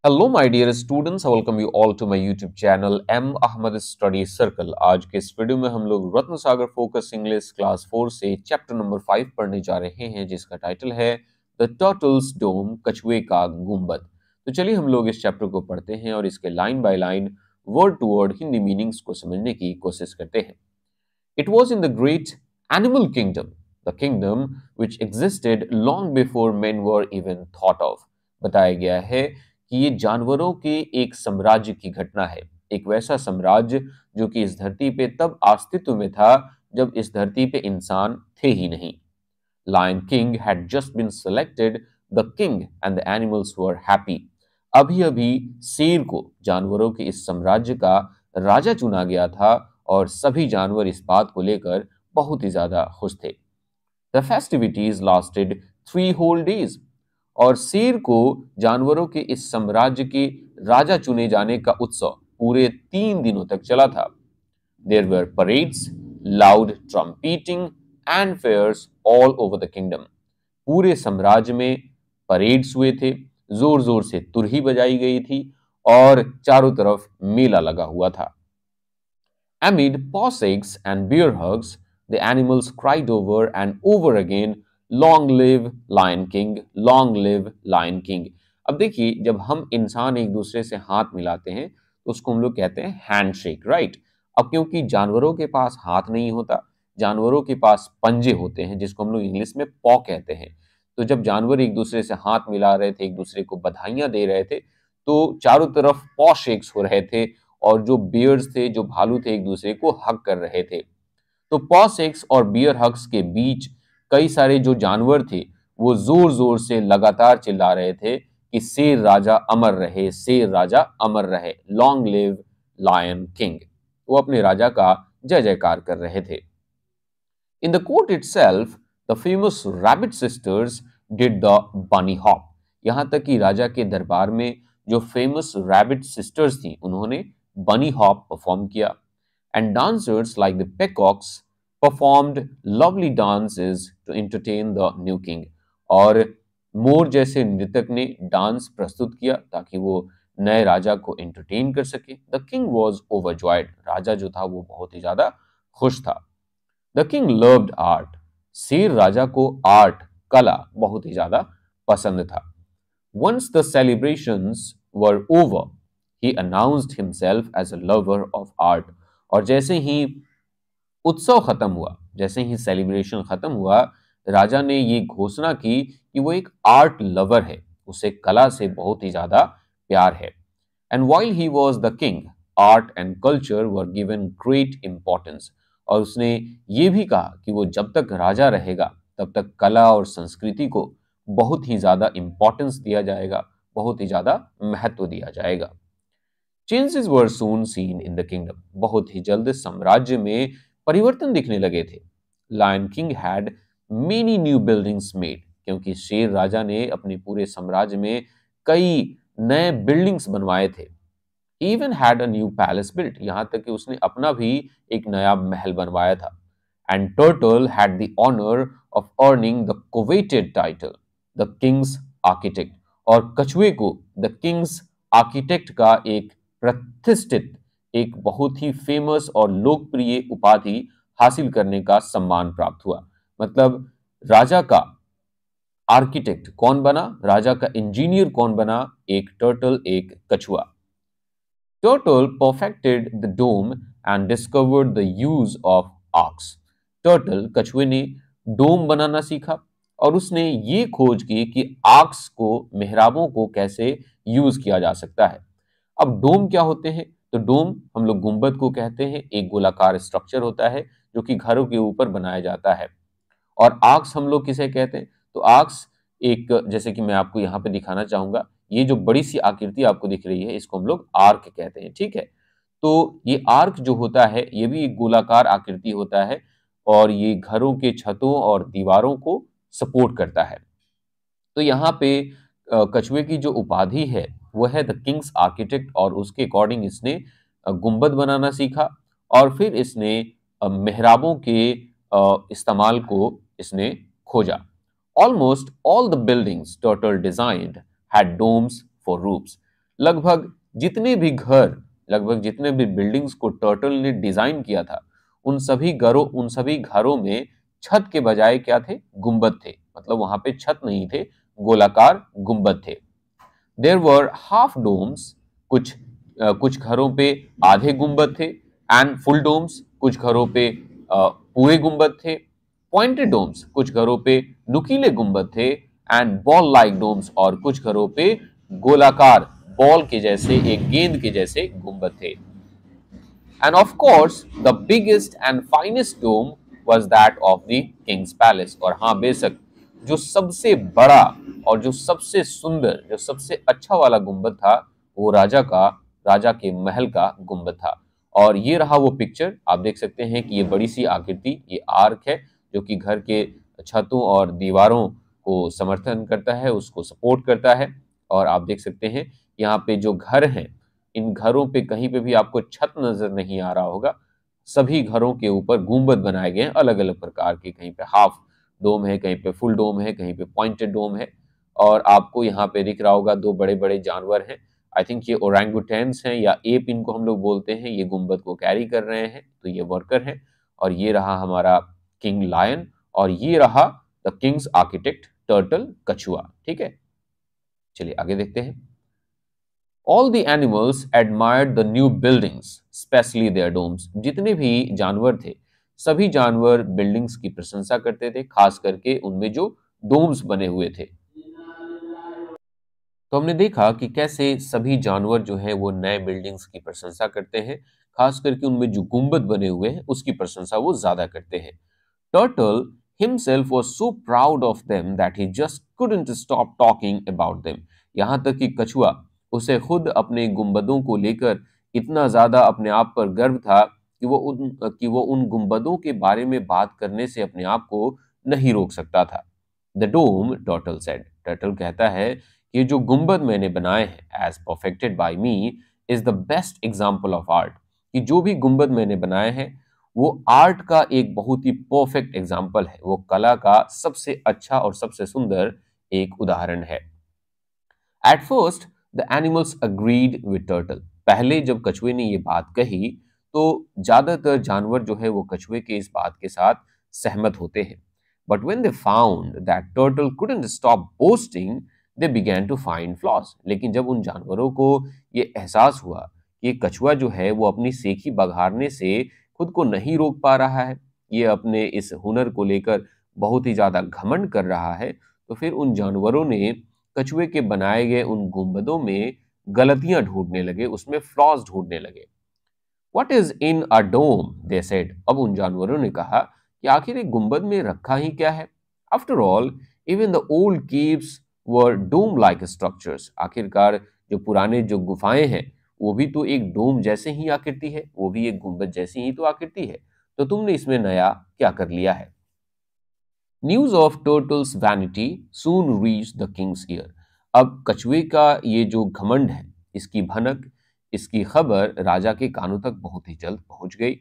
Hello my dear students, welcome you all to my YouTube channel M Ahmad study circle. आज के इस वीडियो में हम लोग Ratna Sagar focus English class 4 से चैप्टर नंबर 5 पढ़ने जा रहे हैं, जिसका टाइटल है द टर्टल्स डोम, कछुए का गुंबद। तो चलिए हम लोग इस चैप्टर को पढ़ते हैं और इसके line by line word to word Hindi meanings को समझने की कोशिश करते हैं। It was in the great animal kingdom, the kingdom which existed long before men were even thought of। बताया गया है कि ये जानवरों के एक साम्राज्य की घटना है, एक वैसा साम्राज्य जो कि इस धरती पे तब अस्तित्व में था जब इस धरती पे इंसान थे ही नहीं। Lion King had just been selected, the king and the animals were happy। अभी अभी शेर को जानवरों के इस साम्राज्य का राजा चुना गया था और सभी जानवर इस बात को लेकर बहुत ही ज्यादा खुश थे। The festivities lasted 3 whole days। और शेर को जानवरों के इस साम्राज्य के राजा चुने जाने का उत्सव पूरे 3 दिनों तक चला था। There were parades, loud trumpeting and fairs all over the kingdom। पूरे साम्राज्य में परेड्स हुए थे, जोर जोर से तुरही बजाई गई थी और चारों तरफ मेला लगा हुआ था। Amid pawsakes and bear hugs, the animals cried over and over again, "Long live Lion King! Long live Lion King!" अब देखिए, जब हम इंसान एक दूसरे से हाथ मिलाते हैं तो उसको हम लोग कहते हैं हैंडशेक, राइट। अब क्योंकि जानवरों के पास हाथ नहीं होता, जानवरों के पास पंजे होते हैं जिसको हम लोग इंग्लिश में पॉ कहते हैं। तो जब जानवर एक दूसरे से हाथ मिला रहे थे, एक दूसरे को बधाइयां दे रहे थे, तो चारों तरफ पॉ शेक्स हो रहे थे और जो बियर्स थे, जो भालू थे, एक दूसरे को हग कर रहे थे। तो पॉ सेक्स और बियर हग्स के बीच कई सारे जो जानवर थे वो जोर जोर से लगातार चिल्ला रहे थे कि शेर राजा अमर रहे, शेर राजा अमर रहे, लॉन्ग लिव लायन किंग। वो अपने राजा का जय जयकार कर रहे थे। In the court itself, the famous rabbit sisters did the bunny hop। यहां तक कि राजा के दरबार में जो फेमस रैबिट सिस्टर्स थी, उन्होंने बनी हॉप परफॉर्म किया। And dancers like the peacocks performed lovely dances to entertain the new king। और मोर जैसे नृतक ने डांस प्रस्तुत किया ताकि वो नए राजा को एंटरटेन कर सके। The king was overjoyed. राजा जो था वो बहुत ही ज्यादा खुश था। The king loved art. शेर राजा को आर्ट, कला बहुत ही ज्यादा पसंद था। Once the celebrations were over, he announced himself as a lover of art। और जैसे ही उत्सव खत्म हुआ, जैसे ही सेलिब्रेशन खत्म हुआ, राजा ने ये घोषणा की कि वो एक आर्ट लवर है, उसे कला से बहुत ही ज्यादा प्यार है। And while he was the king, art and culture were given great importance। और उसने ये भी कहा कि वो जब तक राजा रहेगा तब तक कला और संस्कृति को बहुत ही ज्यादा इंपॉर्टेंस दिया जाएगा, बहुत ही ज्यादा महत्व दिया जाएगा। Changes were soon seen in the kingdom. बहुत ही जल्द साम्राज्य में परिवर्तन दिखने लगे थे। Lion king had many new buildings made. क्योंकि शेर राजा ने अपने पूरे साम्राज्य में कई नए बिल्डिंग्स बनवाए थे। Even had a new palace built. यहां तक कि उसने अपना भी एक नया महल बनवाया था। And turtle had the honour of earning the coveted title the king's architect. और कछुए को द किंग्स आर्किटेक्ट का एक प्रतिष्ठित, एक बहुत ही फेमस और लोकप्रिय उपाधि हासिल करने का सम्मान प्राप्त हुआ। मतलब राजा का आर्किटेक्ट कौन बना, राजा का इंजीनियर कौन बना? एक टर्टल, एक कछुआ। Turtle perfected the dome and discovered the use of arches. Turtle, कछुए ने डोम बनाना सीखा और उसने ये खोज की कि आर्क्स को, मेहराबों को कैसे यूज किया जा सकता है। अब डोम क्या होते हैं? तो डोम हम लोग गुंबद को कहते हैं। एक गोलाकार स्ट्रक्चर होता है जो कि घरों के ऊपर बनाया जाता है। और आर्क्स हम लोग किसे कहते हैं? तो आर्क्स एक, जैसे कि मैं आपको यहाँ पे दिखाना चाहूंगा, ये जो बड़ी सी आकृति आपको दिख रही है इसको हम लोग आर्क कहते हैं, ठीक है। तो ये आर्क जो होता है ये भी एक गोलाकार आकृति होता है और ये घरों के छतों और दीवारों को सपोर्ट करता है। तो यहाँ पे कछुए की जो उपाधि है वो है द किंग्स आर्किटेक्ट, और उसके अकॉर्डिंग इसने गुंबद बनाना सीखा और फिर इसने मेहराबों के इस्तेमाल को इसने खोजा। Almost all the buildings turtle designed had domes for roofs. लगभग जितने भी घर, लगभग जितने भी बिल्डिंग्स को टर्टल ने डिजाइन किया था, उन सभी घरों में छत के बजाय क्या थे? गुंबद थे। मतलब वहां पे छत नहीं थे, गोलाकार गुंबद थे। देयर वर हाफ डोम्स, कुछ घरों पे आधे गुंबद थे, एंड फुल डोम्स, कुछ घरों पे पूरे गुंबद थे, पॉइंटेड डोम्स, कुछ घरों पे नुकीले गुंबद थे, एंड बॉल लाइक डोम्स, और कुछ घरों पे गोलाकार बॉल के जैसे, एक गेंद के जैसे गुंबद थे। And of course, the biggest and finest dome was that of the king's palace. और हाँ, बेशक जो सबसे बड़ा और जो सबसे सुंदर, जो सबसे अच्छा वाला गुंबद था, वो राजा के महल का गुंबद था। और ये रहा वो पिक्चर। आप देख सकते हैं कि ये बड़ी सी आकृति, ये आर्क है, जो कि घर के छतों और दीवारों को समर्थन करता है, उसको सपोर्ट करता है। और आप देख सकते हैं यहाँ पे जो घर हैं, इन घरों पे कहीं पे भी आपको छत नजर नहीं आ रहा होगा। सभी घरों के ऊपर गुंबद बनाए गए हैं अलग अलग प्रकार के। कहीं पे हाफ डोम है, कहीं पे फुल डोम है, कहीं पे पॉइंटेड डोम है। और आपको यहाँ पे दिख रहा होगा दो बड़े बड़े जानवर हैं। आई थिंक ये ओरंगुटेन्स हैं या एप इनको हम लोग बोलते हैं। ये गुंबद को कैरी कर रहे हैं, तो ये वर्कर है। और ये रहा हमारा किंग लायन, और ये रहा द किंग्स आर्किटेक्ट टर्टल, कछुआ। ठीक है, चलिए आगे देखते हैं। All the animals admired the new buildings, especially their domes. जितने भी जानवर थे, सभी जानवर बिल्डिंग्स की प्रशंसा करते थे, खास करके उनमें जो डोम्स बने हुए थे। तो हमने देखा कि कैसे सभी जानवर जो हैं वो नए बिल्डिंग्स की प्रशंसा करते हैं, खास करके उनमें जो गुंबद बने हुए हैं उसकी प्रशंसा वो ज्यादा करते हैं। Turtle himself was so proud of them that he just couldn't stop talking about them. यहाँ तक कि कछुआ, उसे खुद अपने गुंबदों को लेकर इतना ज्यादा अपने आप पर गर्व था कि वो उन गुंबदों के बारे में बात करने से अपने आप को नहीं रोक सकता था। The dome, turtle said, turtle कहता है कि ये जो गुंबद मैंने बनाए हैं, as perfected by me, is the best example of art. कि जो भी गुंबद मैंने बनाए हैं वो आर्ट का एक बहुत ही परफेक्ट एग्जाम्पल है, वो कला का सबसे अच्छा और सबसे सुंदर एक उदाहरण है। At first the animals agreed with turtle. पहले जब कछुए ने ये बात कही तो ज्यादातर जानवर जो है वो कछुए के इस बात के साथ सहमत होते हैं। But when they found that turtle couldn't stop boasting, they began to find flaws. लेकिन जब उन जानवरों को ये एहसास हुआ कि ये कछुआ जो है वो अपनी सेखी बघारने से खुद को नहीं रोक पा रहा है, ये अपने इस हुनर को लेकर बहुत ही ज्यादा घमंड कर रहा है, तो फिर उन जानवरों ने कछुए के बनाए गए उन गुंबदों में गलतियां ढूंढने लगे, उसमें फ्लॉज ढूंढने लगे। What is in a dome, they said. अब उन जानवरों ने कहा कि आखिर एक गुंबद में रखा ही क्या है। After all even the old caves were dome like structures. आखिरकार जो पुराने जो गुफाएं हैं वो भी तो एक डोम जैसे ही आकृति है, वो भी एक गुंबद जैसी ही तो आकृति है। तो तुमने इसमें नया क्या कर लिया है। News of turtles vanity soon reach the Kings year. अब कछुए का ये जो घमंड है, इसकी भनक, इसकी खबर राजा के कानों तक बहुत ही जल्द पहुंच गई।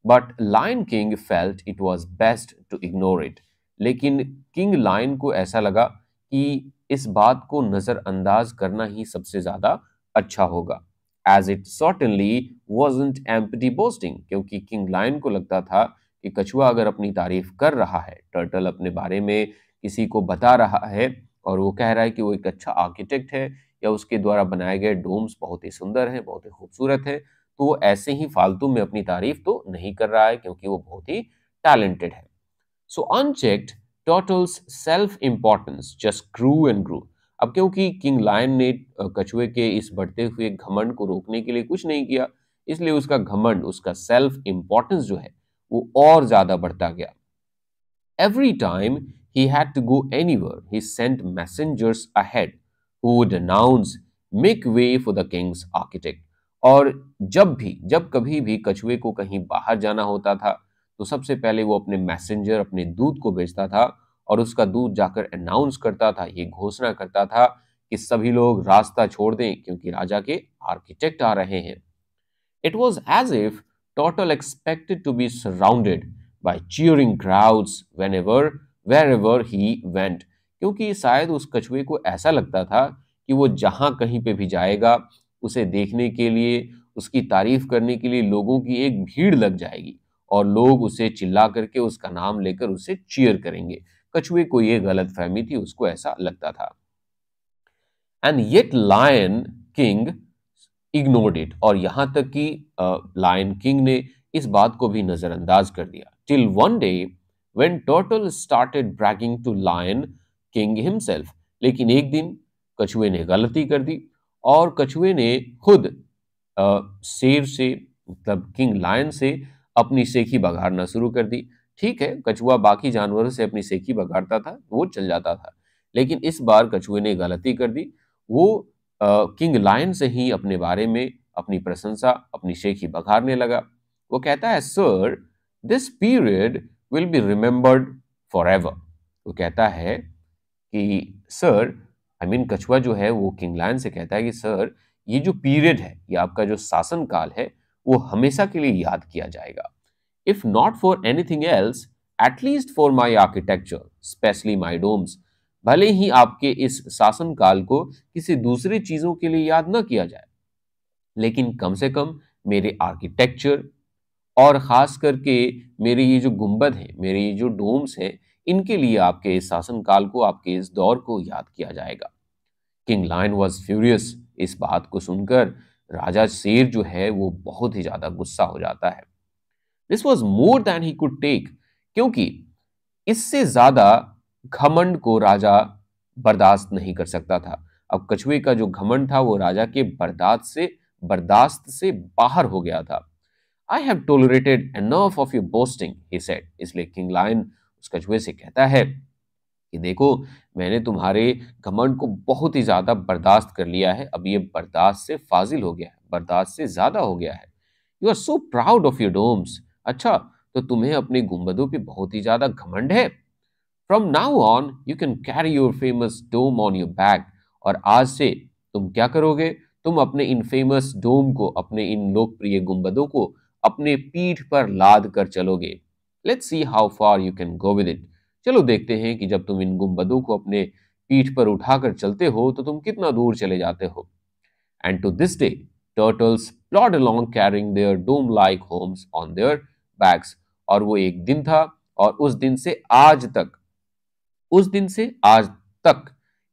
But lion king felt it was best to ignore it. लेकिन किंग लायन को ऐसा लगा कि इस बात को नजरअंदाज करना ही सबसे ज्यादा अच्छा होगा। As it certainly wasn't empty boasting, क्योंकि किंग लायन को लगता था कि कछुआ अगर अपनी तारीफ कर रहा है, टर्टल अपने बारे में किसी को बता रहा है और वो कह रहा है कि वो एक अच्छा आर्किटेक्ट है या उसके द्वारा बनाए गए डोम्स बहुत ही सुंदर हैं, बहुत ही खूबसूरत है, तो वो ऐसे ही फालतू में अपनी तारीफ तो नहीं कर रहा है, क्योंकि वो बहुत ही टैलेंटेड है। So unchecked turtle's self importance just grew and grew. अब क्योंकि किंग लायन ने कछुए के इस बढ़ते हुए घमंड को रोकने के लिए कुछ नहीं किया, इसलिए उसका घमंड, उसका सेल्फ इंपॉर्टेंस जो है वो और ज्यादा बढ़ता गया। Every time he had to go anywhere, he sent messengers ahead who would announce, "Make way for the king's architect." और जब कभी भी कछुए को कहीं बाहर जाना होता था, तो सबसे पहले वो अपने मैसेंजर, अपने दूत को भेजता था और उसका दूत जाकर अनाउंस करता था, ये घोषणा करता था कि सभी लोग रास्ता छोड़ दें क्योंकि राजा के आर्किटेक्ट आ रहे हैं। It was as if Turtle expected to be surrounded by cheering crowds wherever he went. क्योंकि शायद उस कछुए को ऐसा लगता था कि वो जहां कहीं पे भी जाएगा उसे देखने के लिए, उसकी तारीफ करने के लिए लोगों की एक भीड़ लग जाएगी और लोग उसे चिल्ला करके उसका नाम लेकर उसे चीयर करेंगे। कछुए को ये गलतफहमी थी, उसको ऐसा लगता था। And yet lion king ignored it, और यहां तक कि लायन किंग ने इस बात को भी नजरअंदाज कर दिया। Till one day when turtle started bragging to lion king himself, लेकिन एक दिन कछुए ने गलती कर दी और कछुए ने खुद शेर से, मतलब किंग लायन से, अपनी सेखी बघाड़ना शुरू कर दी। ठीक है, कछुआ बाकी जानवरों से अपनी सेखी बघाड़ता था, वो चल जाता था, लेकिन इस बार कछुए ने गलती कर दी। वो किंग लायन से ही अपने बारे में अपनी प्रशंसा, अपनी शेखी बघाड़ने लगा। वो कहता है, sir this period will be remembered for ever. वो कहता है कि सर, आई मीन कछुआ जो है वो किंग लायन से कहता है कि सर, ये जो पीरियड है, ये आपका जो शासन काल है, वो हमेशा के लिए याद किया जाएगा। If not for anything else, at least for my architecture, especially my domes. भले ही आपके इस शासन काल को किसी दूसरी चीजों के लिए याद न किया जाए, लेकिन कम से कम मेरे आर्किटेक्चर और खास करके मेरे ये जो गुंबद है, मेरे ये जो डोम्स है, इनके लिए आपके इस शासन काल को, आपके इस दौर को याद किया जाएगा। King lion was furious. इस बात को सुनकर राजा शेर जो है वो बहुत ही ज्यादा गुस्सा हो जाता है। This was more than he could take, क्योंकि इससे ज्यादा घमंड को राजा बर्दाश्त नहीं कर सकता था। अब कछुए का जो घमंड था वो राजा के बर्दाश्त से बाहर हो गया था। I have tolerated enough of your boasting, he said. इसलिए किंग लायन उस कछुए से कहता है कि देखो, मैंने तुम्हारे घमंड को बहुत ही ज्यादा बर्दाश्त कर लिया है, अब ये बर्दाश्त से फाजिल हो गया है, बर्दाश्त से ज्यादा हो गया है। You are so proud of your domes. अच्छा, तो तुम्हें अपने गुंबदों पे बहुत ही ज्यादा घमंड है। From now on you can carry your famous dome on your back. और आज से तुम क्या करोगे? तुम अपने इन फेमस डोम को, अपने इन लोकप्रिय गुंबदों को अपने पीठ पर लाद कर चलोगे। Let's see how far you can go with it. चलो देखते हैं कि जब तुम इन गुंबदों को अपने पीठ पर उठाकर चलते हो तो तुम कितना दूर चले जाते हो। And to this day, turtles plod along carrying their dome-like homes on their backs। और वो एक दिन था, और उस दिन से आज तक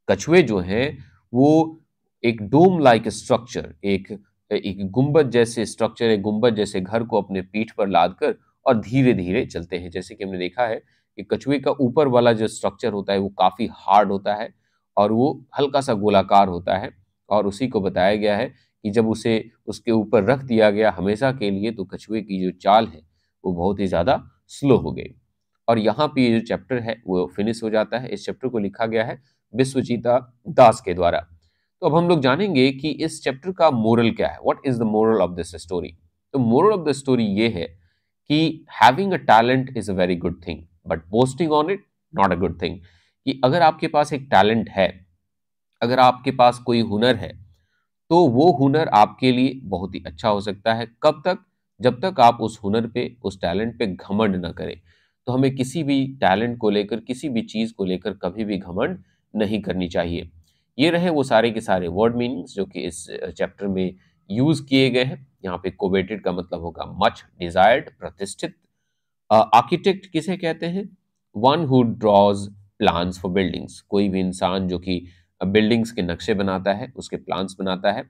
कछुए जो हैं वो एक डोम लाइक स्ट्रक्चर, एक गुंबद जैसे स्ट्रक्चर, एक गुंबद जैसे घर को अपने पीठ पर लादकर और धीरे धीरे चलते हैं। जैसे कि हमने देखा है कि कछुए का ऊपर वाला जो स्ट्रक्चर होता है वो काफी हार्ड होता है और वो हल्का सा गोलाकार होता है, और उसी को बताया गया है कि जब उसे उसके ऊपर रख दिया गया हमेशा के लिए, तो कछुए की जो चाल है वो बहुत ही ज्यादा स्लो हो गई। और यहाँ पे ये जो चैप्टर है वो फिनिश हो जाता है। इस चैप्टर को लिखा गया है विश्वजीता दास के द्वारा। तो अब हम लोग जानेंगे कि इस चैप्टर का मोरल क्या है। What is the moral of this story? तो मोरल ऑफ द स्टोरी ये है कि having a talent is a very good thing, but boasting on it not a good thing. कि अगर आपके पास एक टैलेंट है, अगर आपके पास कोई हुनर है, तो वो हुनर आपके लिए बहुत ही अच्छा हो सकता है। कब तक? जब तक आप उस हुनर पे, उस टैलेंट पे घमंड ना करें। तो हमें किसी भी टैलेंट को लेकर, किसी भी चीज को लेकर कभी भी घमंड नहीं करनी चाहिए। ये रहे वो सारे के सारे वर्ड मीनिंग्स जो कि इस चैप्टर में यूज किए गए हैं। यहाँ पे कोवेटेड का मतलब होगा मच डिजायर्ड, प्रतिष्ठित। आर्किटेक्ट किसे कहते हैं? One who draws plans for buildings, कोई भी इंसान जो कि बिल्डिंग्स के नक्शे बनाता है, उसके प्लान्स बनाता है।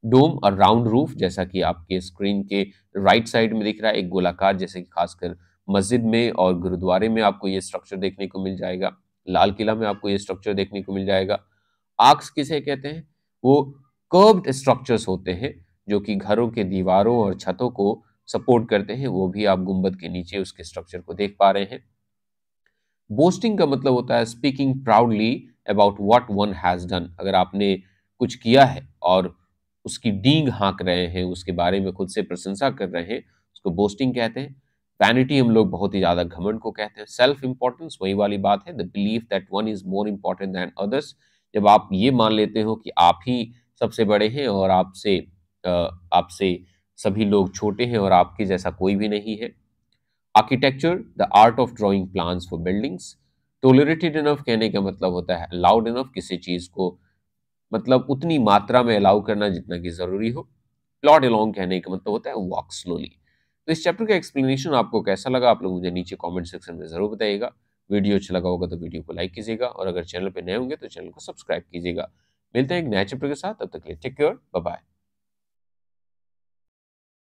डोम और राउंड रूफ, जैसा कि आपके स्क्रीन के राइट साइड में दिख रहा है, एक गोलाकार, जैसे कि खासकर मस्जिद में और गुरुद्वारे में आपको ये स्ट्रक्चर देखने को मिल जाएगा। लाल किला में आपको ये स्ट्रक्चर देखने को मिल जाएगा। आर्क्स किसे कहते हैं? वो कर्व्ड स्ट्रक्चर्स होते हैं जो कि घरों के दीवारों और छतों को सपोर्ट करते हैं। वो भी आप गुंबद के नीचे उसके स्ट्रक्चर को देख पा रहे हैं। बोस्टिंग का मतलब होता है speaking proudly about what one has done. अगर आपने कुछ किया है और उसकी डींग हाँक रहे हैं, उसके बारे में खुद से प्रशंसा कर रहे हैं, उसको बोस्टिंग कहते हैं। वैनिटी हम लोग बहुत ही ज्यादा घमंड को कहते हैं। सेल्फ इंपॉर्टेंस वही वाली बात है, the belief that one is more important than others. जब आप ये मान लेते हो कि आप ही सबसे बड़े हैं और आपसे सभी लोग छोटे हैं और आपके जैसा कोई भी नहीं है। Architecture, the art of drawing plans for buildings. Tolerated enough कहने का मतलब होता है अलाउड इनफ, किसी चीज को मतलब उतनी मात्रा में अलाउ करना जितना कि जरूरी हो। प्लॉट अलोंग कहने का मतलब होता है वॉक स्लोली। तो इस चैप्टर का एक्सप्लेनेशन आपको कैसा लगा आप लोग मुझे नीचे कमेंट सेक्शन में जरूर बताइएगा। वीडियो अच्छा लगा होगा तो वीडियो को लाइक कीजिएगा और अगर चैनल पे नए होंगे तो चैनल को सब्सक्राइब कीजिएगा। मिलते हैं एक नए चैप्टर के साथ, तब तक के लिए टेक केयर, बाय बाय।